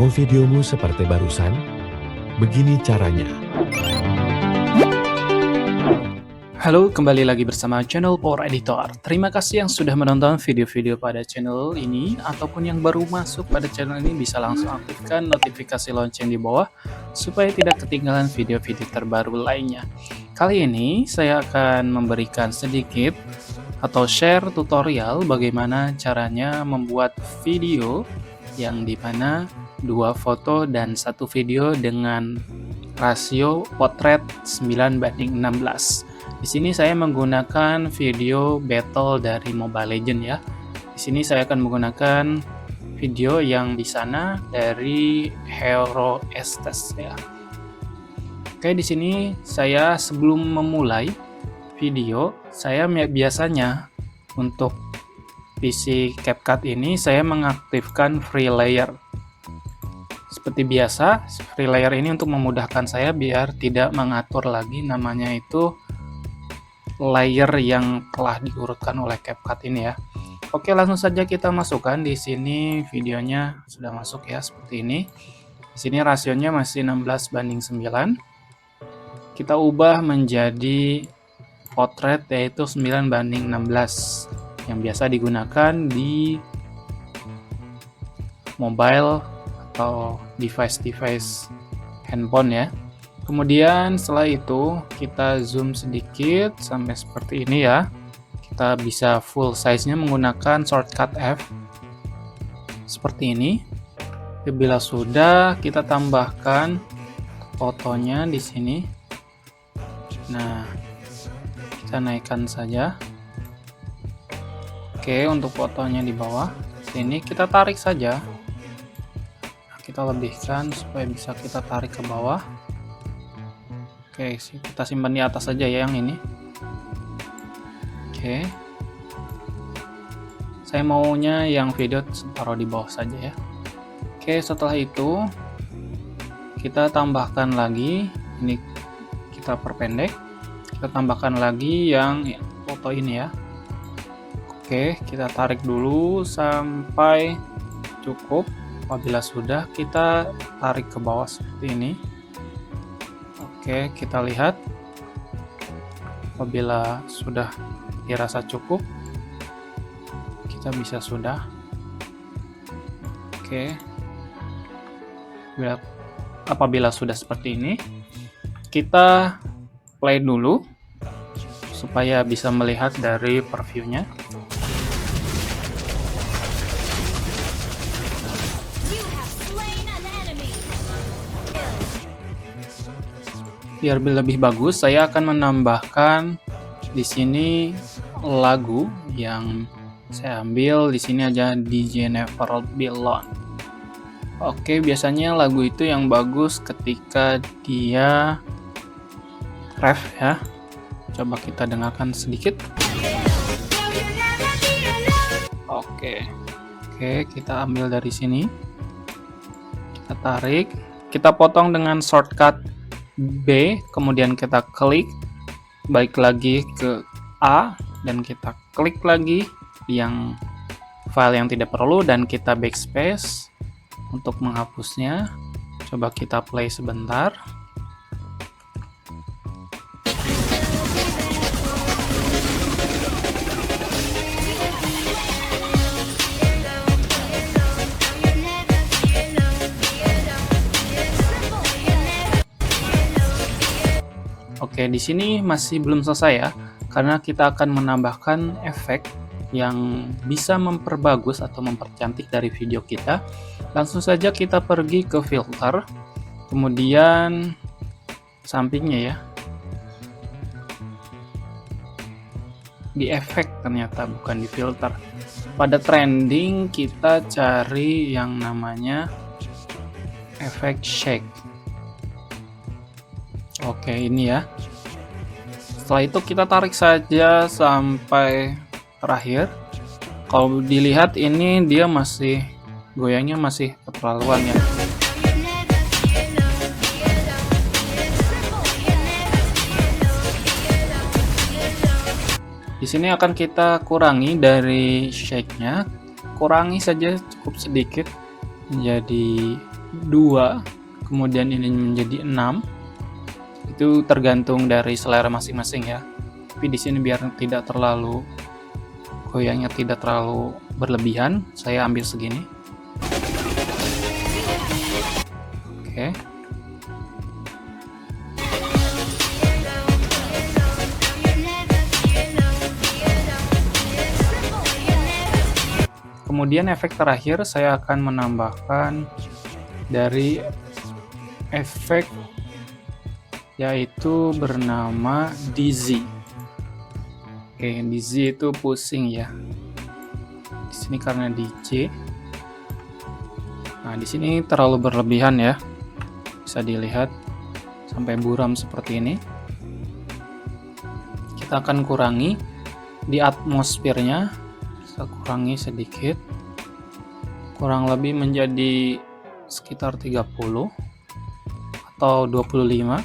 Mau videomu seperti barusan? Begini caranya. Halo, kembali lagi bersama channel Power Editor. Terima kasih yang sudah menonton video-video pada channel ini, ataupun yang baru masuk pada channel ini bisa langsung aktifkan notifikasi lonceng di bawah, supaya tidak ketinggalan video-video terbaru lainnya. Kali ini saya akan memberikan sedikit atau share tutorial bagaimana caranya membuat video yang dimana 2 foto dan 1 video dengan rasio potret 9:16. Di sini saya menggunakan video battle dari Mobile Legends ya. Di sini saya akan menggunakan video yang di sana dari Hero Estes ya. Oke, di sini saya sebelum memulai video, saya biasanya untuk PC CapCut ini saya mengaktifkan free layer. Seperti biasa, free layer ini untuk memudahkan saya biar tidak mengatur lagi namanya itu layer yang telah diurutkan oleh CapCut ini ya. Oke, langsung saja kita masukkan. Di sini videonya sudah masuk ya, seperti ini. Di sini rasionya masih 16:9. Kita ubah menjadi potret yaitu 9:16 yang biasa digunakan di mobile atau device-device handphone ya. Kemudian setelah itu kita zoom sedikit sampai seperti ini ya. Kita bisa full size-nya menggunakan shortcut F. Seperti ini. Bila sudah, kita tambahkan fotonya di sini. Nah, kita naikkan saja. Oke, untuk fotonya di bawah. Sini kita tarik saja. Nah, kita lebihkan supaya bisa kita tarik ke bawah. Oke, kita simpan di atas saja ya yang ini. Oke. Saya maunya yang video taruh di bawah saja ya. Oke, setelah itu kita tambahkan lagi, ini kita perpendek. Kita tambahkan lagi yang foto ini ya. Oke, kita tarik dulu sampai cukup. Apabila sudah, kita tarik ke bawah seperti ini. Oke, kita lihat apabila sudah dirasa cukup, kita bisa sudah. Oke, apabila sudah seperti ini, kita play dulu supaya bisa melihat dari previewnya. Biar lebih bagus, saya akan menambahkan di sini lagu yang saya ambil di sini aja, DJ Never Be Alone. Oke, biasanya lagu itu yang bagus ketika dia ref ya. Coba kita dengarkan sedikit. Oke, kita ambil dari sini. Kita tarik, kita potong dengan shortcut B, kemudian kita klik balik lagi ke A dan kita klik lagi yang file yang tidak perlu dan kita backspace untuk menghapusnya. Coba kita play sebentar. Oke, di sini masih belum selesai ya, karena kita akan menambahkan efek yang bisa memperbagus atau mempercantik dari video kita. Langsung saja kita pergi ke filter, kemudian sampingnya ya. Di efek ternyata bukan di filter. Pada trending kita cari yang namanya efek shake. Oke, ini ya. Setelah itu kita tarik saja sampai terakhir. Kalau dilihat ini dia masih goyangnya masih keterlaluan ya. Di sini akan kita kurangi dari shake-nya, kurangi saja cukup sedikit menjadi 2, kemudian ini menjadi 6. Itu tergantung dari selera masing-masing ya. Tapi di sini biar tidak terlalu goyangnya tidak terlalu berlebihan, saya ambil segini. Oke. Kemudian efek terakhir saya akan menambahkan dari efek yaitu bernama dizzy. Oke, dizzy itu pusing ya. Di sini karena DJ. Nah, di sini terlalu berlebihan ya. Bisa dilihat sampai buram seperti ini. Kita akan kurangi di atmosfernya. Kita kurangi sedikit. Kurang lebih menjadi sekitar 30 atau 25.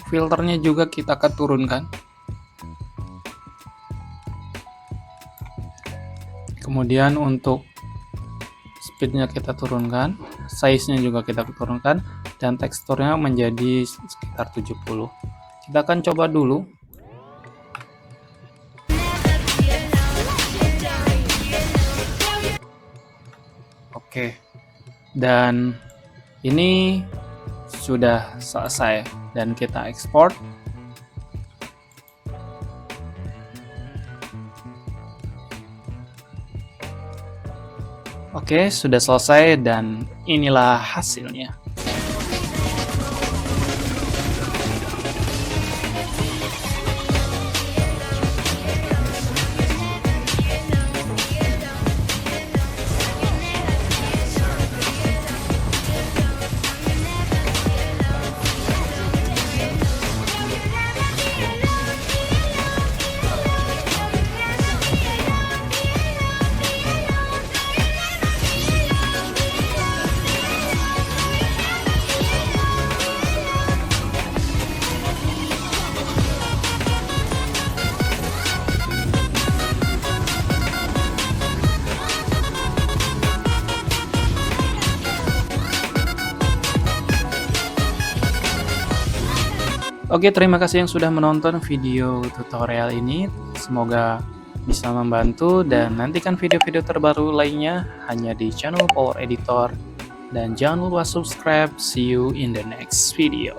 Filternya juga kita akan turunkan. Kemudian untuk speednya kita turunkan, size-nya juga kita turunkan, dan teksturnya menjadi sekitar 70. Kita akan coba dulu. Oke, dan ini sudah selesai dan kita ekspor. Oke, sudah selesai dan inilah hasilnya. Oke, terima kasih yang sudah menonton video tutorial ini. Semoga bisa membantu dan nantikan video-video terbaru lainnya hanya di channel Power Editor. Dan jangan lupa subscribe. See you in the next video.